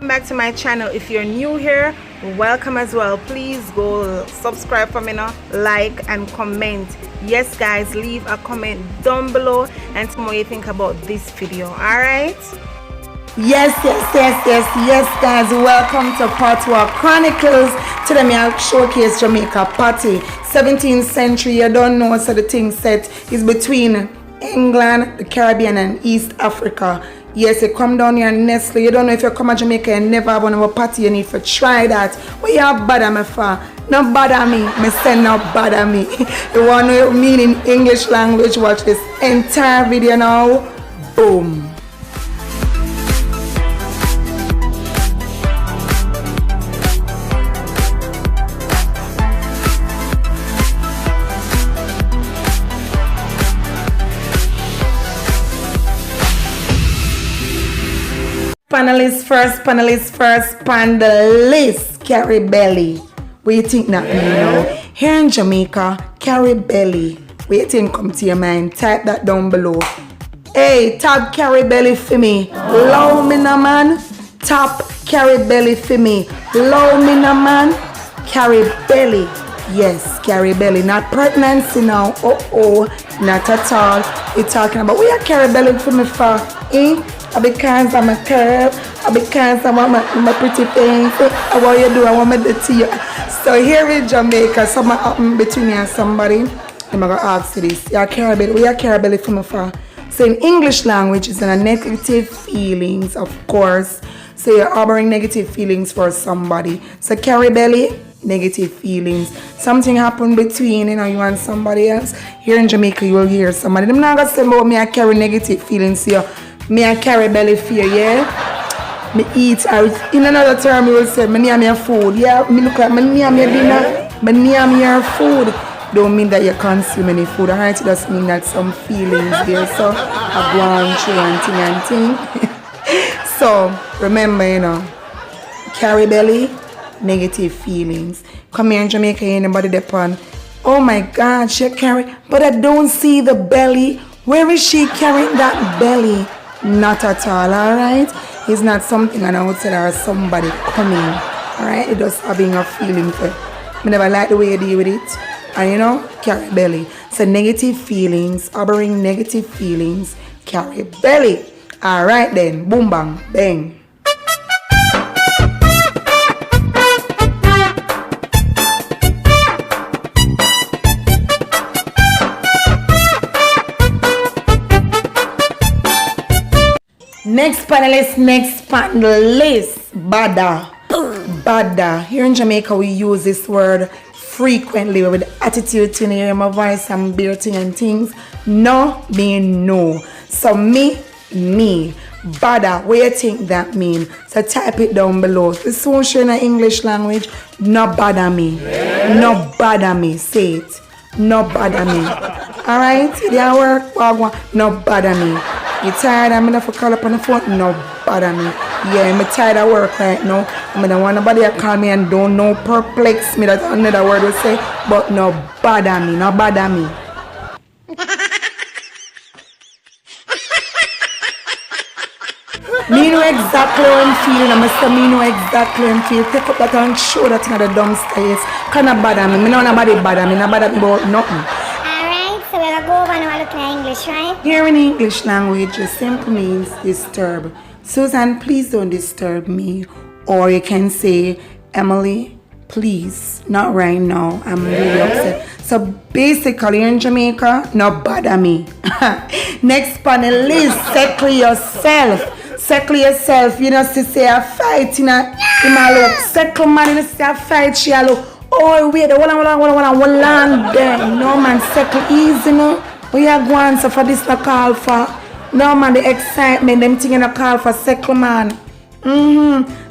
Back to my channel. If you're new here, welcome as well. Please go subscribe for me now, like and comment. Yes guys, leave a comment down below and tell me what you think about this video. All right, yes guys, welcome to Patois Chronicles. Today me showcase Jamaican Patois, 17th century. You don't know, so the thing set is between England, the Caribbean and East Africa. Yes, you come down here and Nestle. You don't know if you come to Jamaica and never have one of a party, you need to try that. What you have bother me for? No bother me. Me say no bother me. You want to know what I mean in English language? Watch this entire video now. Boom. Panelist first, carry belly. What you think that mean now? Here in Jamaica, carry belly. What you think come to your mind? Type that down below. Hey, tap carry belly for me. Low me na man. Tap carry belly for me. Low me na man. Carry belly. Yes, carry belly. Not pregnancy now. Not at all. You're talking about what you carry belly for me for? Because I'm a curve, because I want my pretty things. I want you to do, I want me to do you. So here in Jamaica, something happened between you and somebody. I'm going to ask you this. You carry belly, what you carry belly for me for? So in English language, it's in a negative feelings, of course. So you're harboring negative feelings for somebody. So carry belly, negative feelings. Something happened between you and somebody else. Here in Jamaica, you will hear somebody. I'm not going to say about me, I carry negative feelings here. Me I carry belly fear, yeah. Me eat. In another term, we will say me name your food. Yeah, me look at me name your dinner. Me name your food. Don't mean that you consume any food. Alright, it just mean that some feelings there. So I go on through and thing. So remember, you know, carry belly, negative feelings. Come here in Jamaica, anybody depend. Oh my God, she carry, but I don't see the belly. Where is she carrying that belly? Not at all, alright? It's not something on the outside or somebody coming, alright? It's just having a feeling for it. I never like the way you deal with it. And you know, carry belly. So negative feelings, harboring negative feelings, carry belly. Alright then, boom bang, bang. Next panelist, bada. Here in Jamaica, we use this word frequently with attitude in here, my voice and beer thing and things. No mean no. So me, bada. What do you think that mean? So type it down below. This won't show in English language. No bother me. No bother me. Say it. No bother me. Alright? Did that work? No bother me. You tired? I'm gonna call up on the phone? No bother me. Yeah, I'm tired of work right now. I don't want nobody to call me and don't know perplex me. That's another word we say. But no bother me. No bother me. Me know exactly how I'm feeling. I must me know exactly how I'm feeling. Take up that and show that in the dumpsters. Can't bother me. Me know nobody bother me. Nobody about nothing. So we're going to go over and look at English, right? Here in English language, it simply means disturb. Susan, please don't disturb me. Or you can say, Emily, please, not right now. I'm really upset. So basically in Jamaica, no bother me. Next panelist, settle yourself. Settle yourself. You know, say a fight, you know, look. Settle man, you know, say a fight, she look. Oh, wait, hold on there. No, man, settle easy, no. We are going so for this, no call for. No, man, the excitement, them thing in a call for settle, man.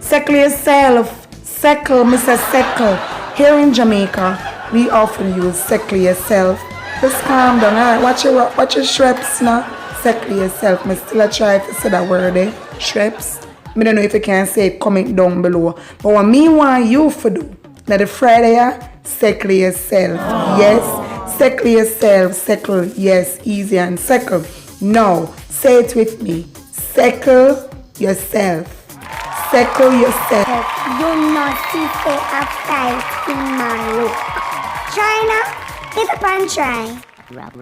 Settle yourself. Settle, Mr. Settle. Here in Jamaica, we often use settle yourself. Just calm down, alright? Watch your shreps now. Settle yourself. I still try to say that word, eh? Shreps. I don't know if you can say it, comment down below. But what me want you to do, now the Friday, settle yourself. Yes, settle yourself. Settle, yes, easy and settle. No, say it with me. Settle yourself. Settle yourself. You not see say a fight in my look. Try now. Get up and try. Rub.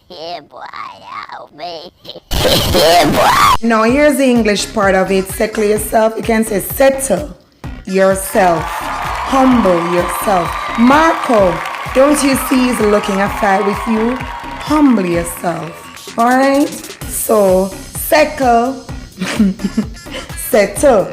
Yeah, boy, help me. Yeah, boy. Now here's the English part of it. Settle yourself. You can say settle yourself. Humble yourself. Marco, don't you see he's looking a fight with you? Humble yourself. Alright? So, settle. Settle.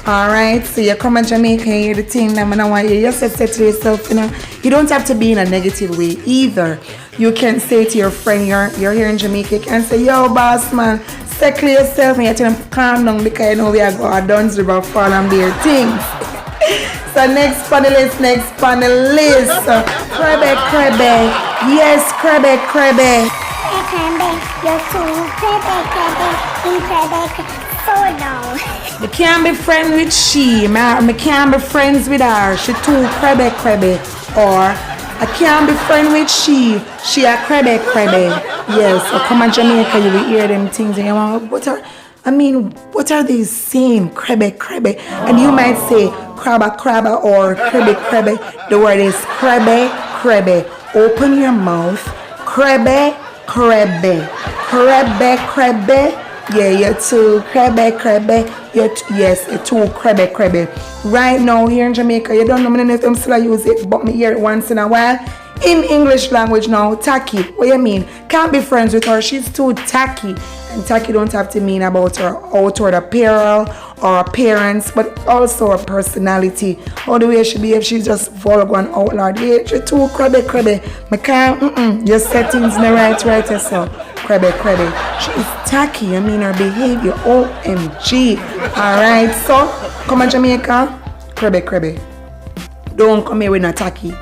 Alright, so you come to Jamaica and hear the thing, and I want you just settle yourself, you know. You don't have to be in a negative way either. You can say to your friend, you're here in Jamaica, you can say, yo boss man, settle yourself, and you tell them calm down because you know we are going to dance about fall and their things. So next panelist. Crabbe. Yes, Crabbe. You're too crabbe. So down. You can't be friends with she. I can't be friends with her. She too crabbe. Or I can't be friends with she. She a crabbe. Yes, so come on Jamaica, you will hear them things and you want, what are they saying? Crabbe. And you might say crabba or crabbe. The word is crabbe. Open your mouth. Crabbe. Yeah, you're too crabbe. You're too crabbe. Right now here in Jamaica, you don't know many of them still use it, but me hear it once in a while. In English language now, tacky. What you mean? Can't be friends with her. She's too tacky. And tacky don't have to mean about her outward apparel or appearance, but also her personality. How the way she behaves, she's just vulgar and outlaw. Yeah, she's too crabbe. Me can't, your settings in the right yourself. Crabbe. She's tacky. I mean her behavior. OMG. Alright, so come on Jamaica. Crabbe. Don't come here with no tacky.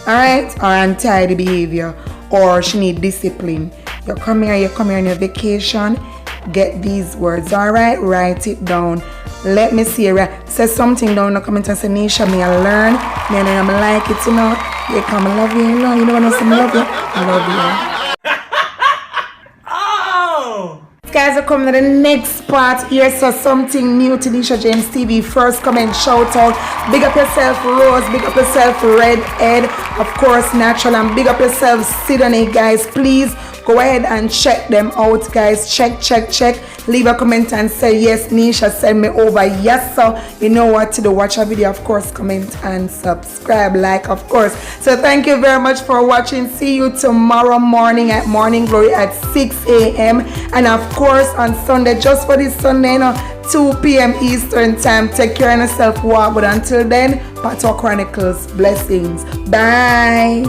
Alright? Or untidy behavior. Or she need discipline. You come here on your vacation. Get these words. Alright? Write it down. Let me see you. Say something down in the comment and say, Nisha, me I learn. Me and I like it, you know. You come, I love you, you know. You don't want to say I love you. I love you. Guys are coming to the next part here, so something new to Nisha James TV. First comment, shout out, big up yourself Rose, big up yourself Redhead, of course Natural, and big up yourself Sydney. Guys, please go ahead and check them out, guys. Check. Leave a comment and say yes, Nisha, send me over. Yes, so you know what to do. Watch our video, of course, comment and subscribe, like, of course. So thank you very much for watching. See you tomorrow morning at Morning Glory at 6 a.m. and of course on Sunday, just for this Sunday, you know, 2 p.m. Eastern time. Take care of yourself, walk. But until then, Patois Chronicles, blessings. Bye.